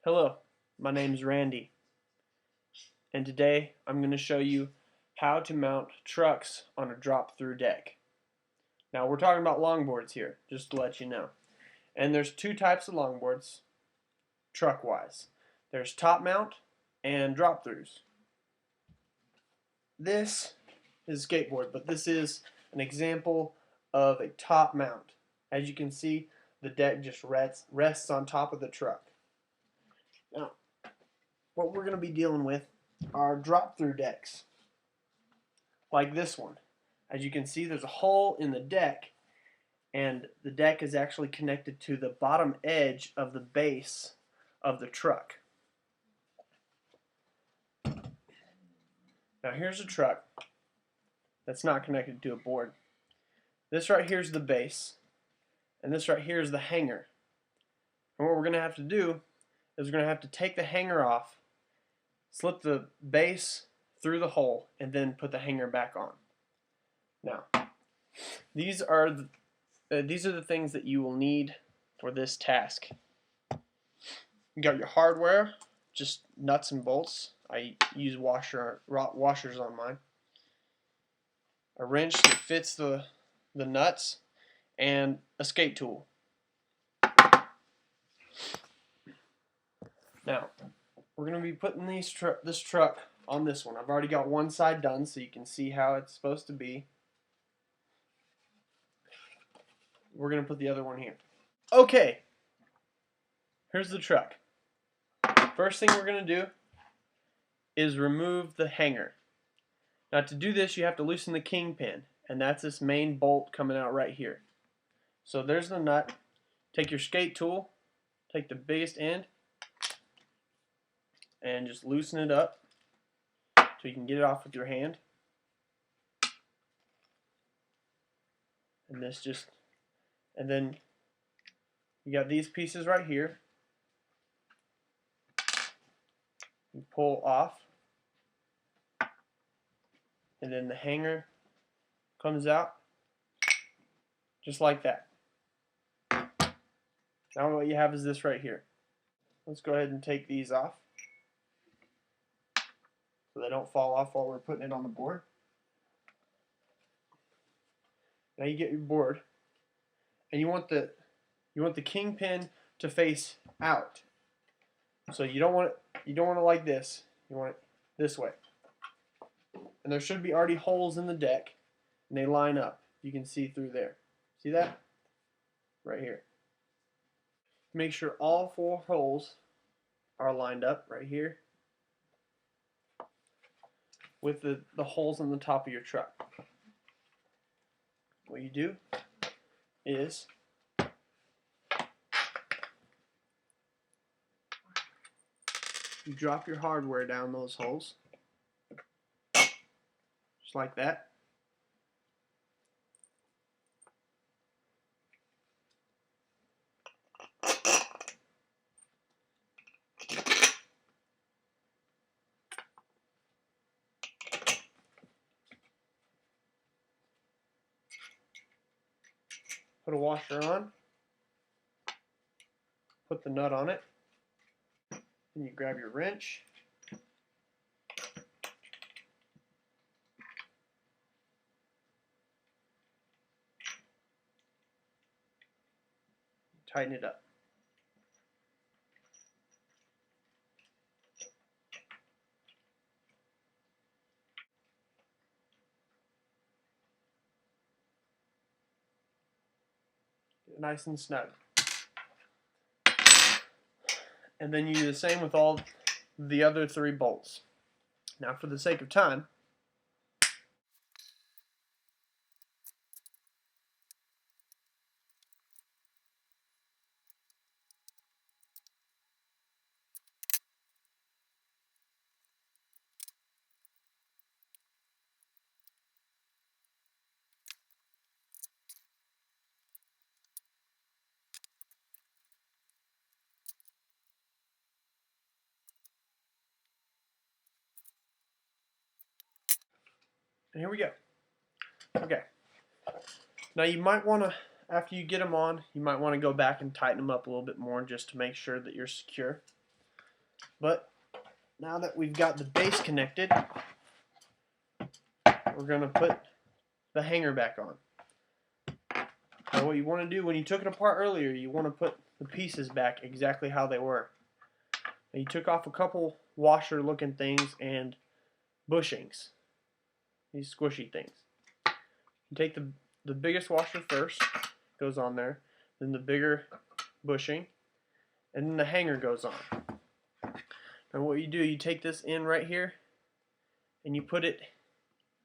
Hello, my name is Randy, and today I'm going to show you how to mount trucks on a drop-through deck. Now we're talking about longboards here, just to let you know. And there's two types of longboards, truck-wise. There's top mount and drop-throughs. This is a skateboard, but this is an example of a top mount. As you can see, the deck just rests on top of the truck. Now, what we're going to be dealing with are drop-through decks, like this one. As you can see, there's a hole in the deck, and the deck is actually connected to the bottom edge of the base of the truck. Now here's a truck that's not connected to a board. This right here is the base, and this right here is the hanger. And what we're going to have to do is we're going to have to take the hanger off, slip the base through the hole, and then put the hanger back on. Now, these are the things that you will need for this task. You got your hardware, just nuts and bolts. I use washers on mine. A wrench that fits the nuts, and a skate tool. Now, we're going to be putting this truck on this one. I've already got one side done so you can see how it's supposed to be. We're going to put the other one here. Okay, here's the truck. First thing we're going to do is remove the hanger. Now to do this, you have to loosen the kingpin, and that's this main bolt coming out right here. So there's the nut. Take your skate tool, take the biggest end, and just loosen it up so you can get it off with your hand. And then you got these pieces right here. You pull off, and then the hanger comes out just like that. Now what you have is this right here. Let's go ahead and take these off so they don't fall off while we're putting it on the board. Now you get your board, and you want the kingpin to face out. So you don't want it like this. You want it this way. And there should be already holes in the deck, and they line up. You can see through there. See that? Right here. Make sure all 4 holes are lined up right here with the holes in the top of your truck. What you do is you drop your hardware down those holes, just like that. Put a washer on, put the nut on it, and you grab your wrench, tighten it up. Get it nice and snug. And then you do the same with all the other 3 bolts. Now for the sake of time, and here we go. Okay. Now you might want to, after you get them on, you might want to go back and tighten them up a little bit more just to make sure that you're secure. But now that we've got the base connected, we're going to put the hanger back on. Now what you want to do when you took it apart earlier, you want to put the pieces back exactly how they were. Now you took off a couple washer looking things and bushings, these squishy things. You take the biggest washer first, goes on there, then the bigger bushing, and then the hanger goes on. Now what you do, you take this in right here and you put it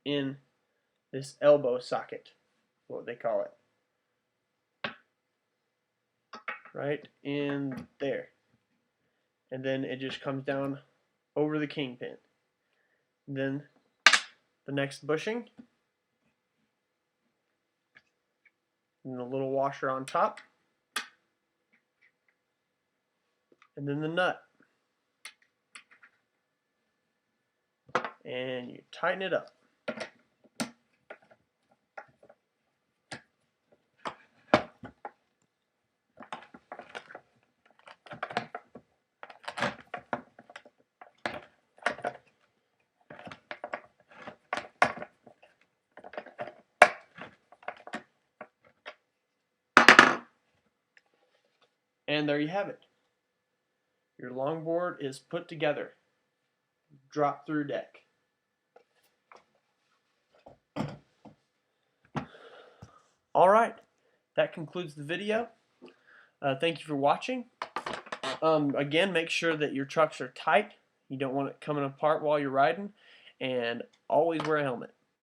in this elbow socket, what they call it. Right in there. And then it just comes down over the kingpin. Then the next bushing, and the little washer on top, and then the nut. And you tighten it up. And there you have it. Your longboard is put together. Drop through deck. Alright, that concludes the video. Thank you for watching. Again, make sure that your trucks are tight. You don't want it coming apart while you're riding. And always wear a helmet.